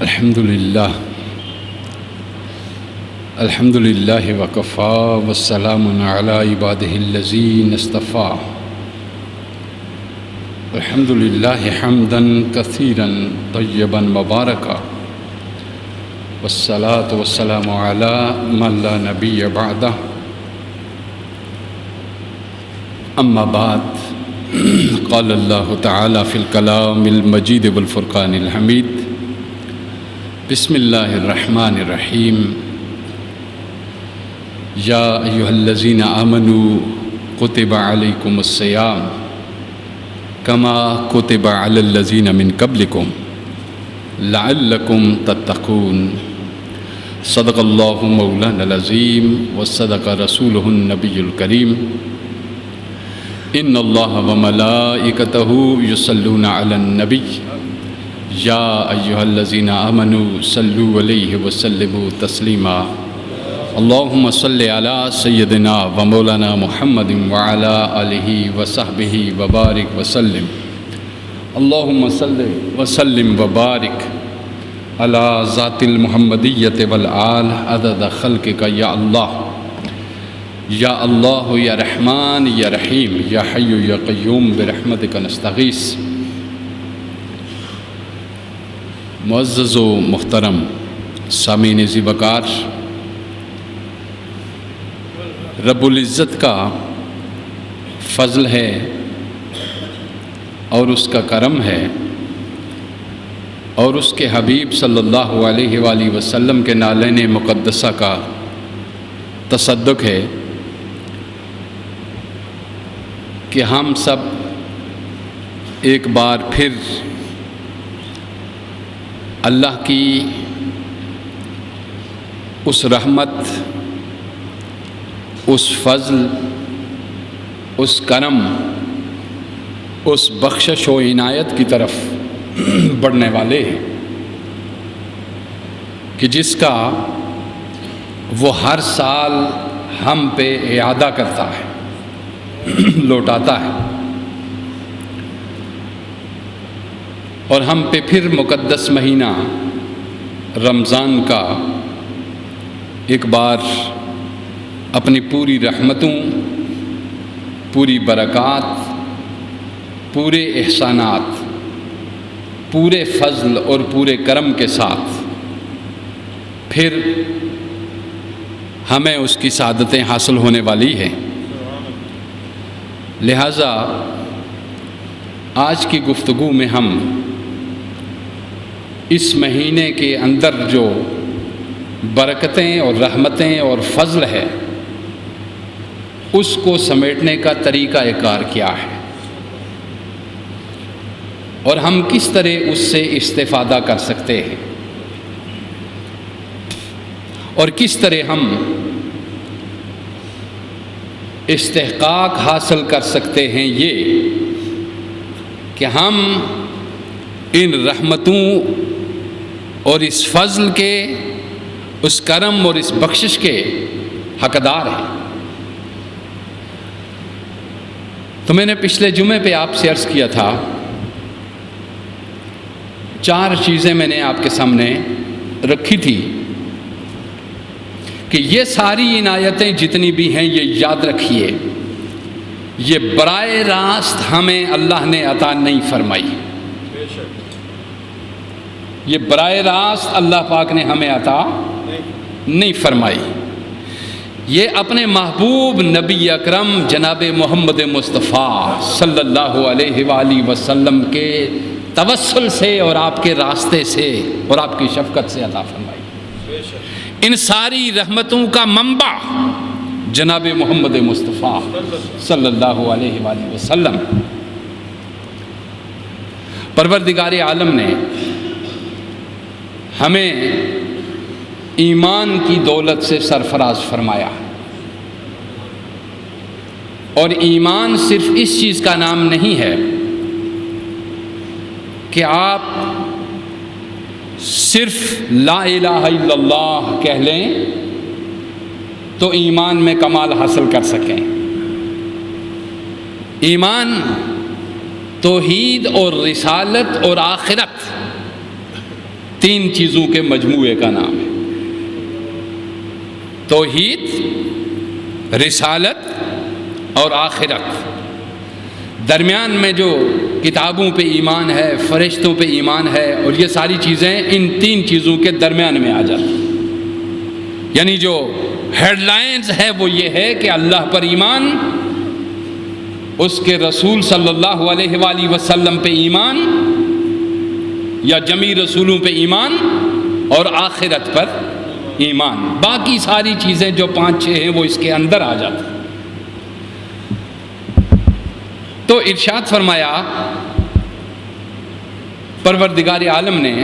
الحمد للہ وکفا والسلام علی عبادہ الذین اصطفیٰ الحمد للہ حمدا کثیرا طیبا مبارکا والصلاة والسلام علی من لا نبی بعدہ اما بعد قال اللہ تعالی فی الکلام المجید والفرقان الحمید بسم اللہ الرحمن الرحیم یا ایہا الذین آمنوا کتب علیکم الصیام کما کتب علی الذین من قبلکم لعلکم تتقون صدق اللہ مولانا العظیم وصدق رسولہ النبی الکریم ان اللہ وملائکتہ یصلون علی النبی یا ایہا الذین آمنوا صلوا علیہ وسلموا تسلیما اللہم صلی علی سیدنا و مولانا محمد وعلی آلہ وصحبہ وبارک وسلم اللہم صلی وسلم وبارک علی ذات المحمدیت والآل عدد خلقک یا اللہ یا رحمان یا رحیم یا حی یا قیوم برحمتک نستغیث۔ معزز و محترم سامعین ذی وقار، رب العزت کا فضل ہے اور اس کا کرم ہے اور اس کے حبیب صلی اللہ علیہ وآلہ وسلم کے نالین مقدسہ کا تصدق ہے کہ ہم سب ایک بار پھر اللہ کی اس رحمت، اس فضل، اس کرم، اس بخشش و عنایت کی طرف بڑھنے والے ہیں کہ جس کا وہ ہر سال ہم پہ اعادہ کرتا ہے، لوٹاتا ہے، اور ہم پہ پھر مقدس مہینہ رمضان کا ایک بار اپنی پوری رحمتوں، پوری برکات، پورے احسانات، پورے فضل اور پورے کرم کے ساتھ پھر ہمیں اس کی سعادتیں حاصل ہونے والی ہیں۔ لہٰذا آج کی گفتگو میں ہم اس مہینے کے اندر جو برکتیں اور رحمتیں اور فضل ہے اس کو سمیٹنے کا طریقہ کار کیا ہے اور ہم کس طرح اس سے استفادہ کر سکتے ہیں اور کس طرح ہم استحقاق حاصل کر سکتے ہیں یہ کہ ہم ان رحمتوں اور اس فضل کے، اس کرم اور اس بخشش کے حقدار ہیں۔ تو میں نے پچھلے جمعے پہ آپ سے عرض کیا تھا 4 چیزیں میں نے آپ کے سامنے رکھی تھی کہ یہ ساری عنایتیں جتنی بھی ہیں یہ یاد رکھیے، یہ براہ راست ہمیں اللہ نے عطا نہیں فرمائی، یہ براہ راست اللہ پاک نے ہمیں عطا نہیں فرمائی، یہ اپنے محبوب نبی اکرم جناب محمد مصطفیٰ صلی اللہ علیہ وآلہ وسلم کے توسل سے اور آپ کے راستے سے اور آپ کی شفقت سے عطا فرمائی۔ ان ساری رحمتوں کا منبع جناب محمد مصطفیٰ صلی اللہ علیہ وآلہ وسلم۔ پروردگار عالم نے ہمیں ایمان کی دولت سے سرفراز فرمایا، اور ایمان صرف اس چیز کا نام نہیں ہے کہ آپ صرف لا الہ الا اللہ کہہ لیں تو ایمان میں کمال حاصل کر سکیں۔ ایمان توحید اور رسالت اور آخرت 3 چیزوں کے مجموعے کا نام ہے: توحید، رسالت اور آخرت۔ درمیان میں جو کتابوں پہ ایمان ہے، فرشتوں پہ ایمان ہے، اور یہ ساری چیزیں ان 3 چیزوں کے درمیان میں آ جاتی ہیں۔ یعنی جو ہیڈ لائنز ہے وہ یہ ہے کہ اللہ پر ایمان، اس کے رسول صلی اللہ علیہ وآلہ وسلم پہ ایمان یا جمیع رسولوں پہ ایمان، اور آخرت پر ایمان۔ باقی ساری چیزیں جو 5-6 ہیں وہ اس کے اندر آ جاتی ہیں۔ تو ارشاد فرمایا پروردگار عالم نے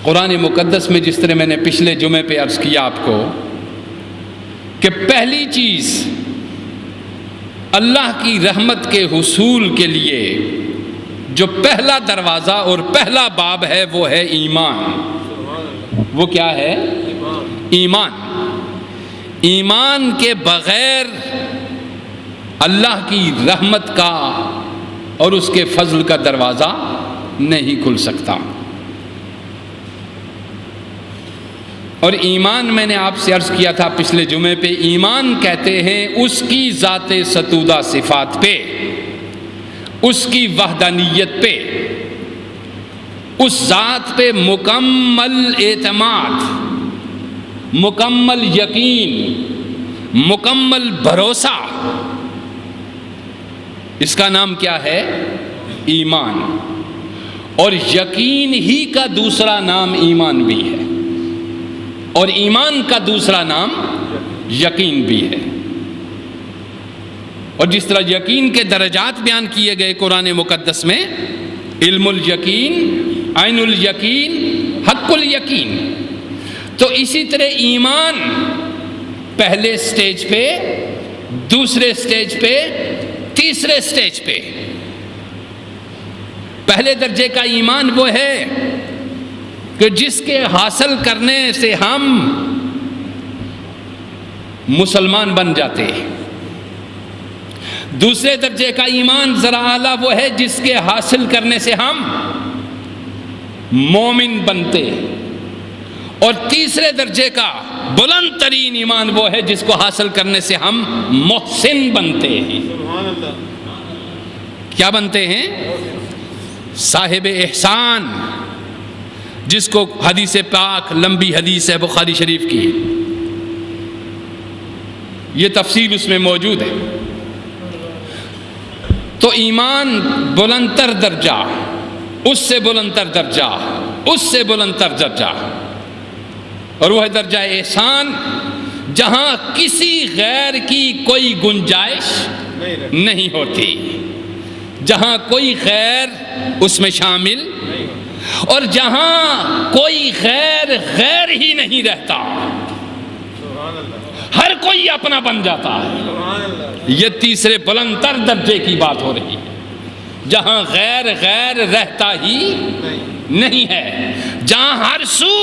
قرآن مقدس میں، جس طرح میں نے پچھلے جمعے پہ عرض کیا آپ کو، کہ پہلی چیز اللہ کی رحمت کے حصول کے لیے جو پہلا دروازہ اور پہلا باب ہے وہ ہے ایمان۔ وہ کیا ہے؟ ایمان۔ ایمان کے بغیر اللہ کی رحمت کا اور اس کے فضل کا دروازہ نہیں کھل سکتا۔ اور ایمان میں نے آپ سے عرض کیا تھا پچھلے جمعے پہ، ایمان کہتے ہیں اس کی ذات ستودہ صفات پہ، اس کی وحدانیت پہ، اس ذات پہ مکمل اعتماد، مکمل یقین، مکمل بھروسہ۔ اس کا نام کیا ہے؟ ایمان۔ اور یقین ہی کا دوسرا نام ایمان بھی ہے، اور ایمان کا دوسرا نام یقین بھی ہے۔ اور جس طرح یقین کے درجات بیان کیے گئے قرآن مقدس میں، علم الیقین، عین الیقین، حق الیقین، تو اسی طرح ایمان پہلے سٹیج پہ، دوسرے سٹیج پہ، تیسرے سٹیج پہ۔ پہلے درجے کا ایمان وہ ہے کہ جس کے حاصل کرنے سے ہم مسلمان بن جاتے ہیں۔ دوسرے درجے کا ایمان ذرا اعلیٰ وہ ہے جس کے حاصل کرنے سے ہم مومن بنتے ہیں، اور تیسرے درجے کا بلند ترین ایمان وہ ہے جس کو حاصل کرنے سے ہم محسن بنتے ہیں۔ کیا بنتے ہیں؟ صاحب احسان، جس کو حدیث پاک، لمبی حدیث ہے بخاری شریف کی، یہ تفصیل اس میں موجود ہے۔ تو ایمان بلند تر درجہ، اس سے بلند تر درجہ، اس سے بلند تر درجہ، اور وہ ہے درجہ احسان، جہاں کسی غیر کی کوئی گنجائش نہیں ہوتی، جہاں کوئی غیر اس میں شامل، اور جہاں کوئی غیر غیر ہی نہیں رہتا، ہر کوئی اپنا بن جاتا ہے۔ یہ تیسرے بلند تر درجے کی بات ہو رہی ہے، جہاں غیر غیر رہتا ہی نہیں ہے، جہاں ہر سو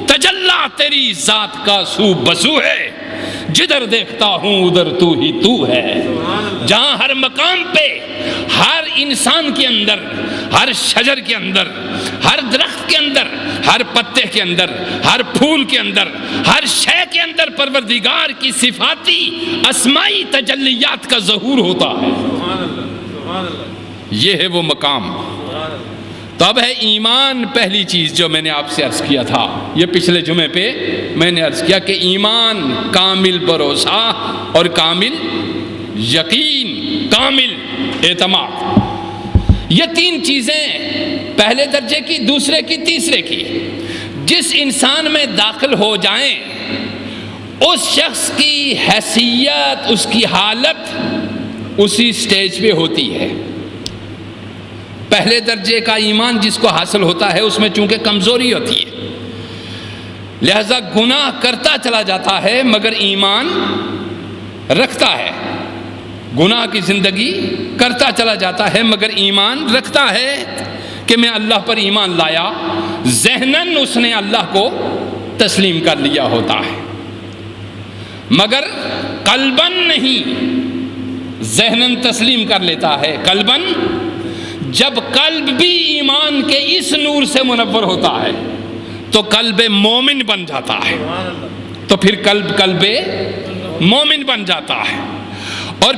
تجلا تیری ذات کا سو بسو ہے، جدھر دیکھتا ہوں ادھر تو ہی تو ہے، جہاں ہر مقام پہ، ہر انسان کے اندر، ہر شجر کے اندر، ہر درخت کے اندر، ہر پتے کے اندر، ہر پھول کے اندر، ہر شے کے اندر پروردگار کی صفاتی اسمائی تجلیات کا ظہور ہوتا ہے۔ یہ ہے وہ مقام۔ تو اب ہے ایمان، پہلی چیز جو میں نے آپ سے عرض کیا تھا، یہ پچھلے جمعے پہ میں نے عرض کیا کہ ایمان کامل بھروسہ اور کامل یقین، کامل اعتماد، یہ 3 چیزیں پہلے درجے کی، دوسرے کی، تیسرے کی، جس انسان میں داخل ہو جائیں اس شخص کی حیثیت، اس کی حالت اسی سٹیج پہ ہوتی ہے۔ پہلے درجے کا ایمان جس کو حاصل ہوتا ہے اس میں چونکہ کمزوری ہوتی ہے، لہذا گناہ کرتا چلا جاتا ہے مگر ایمان رکھتا ہے، گناہ کی زندگی کرتا چلا جاتا ہے مگر ایمان رکھتا ہے کہ میں اللہ پر ایمان لایا، ذہناً اس نے اللہ کو تسلیم کر لیا ہوتا ہے، مگر قلباً نہیں، ذہناً تسلیم کر لیتا ہے، قلباً جب قلب بھی ایمان کے اس نور سے منور ہوتا ہے تو قلب مومن بن جاتا ہے، تو پھر قلب مومن بن جاتا ہے۔ اور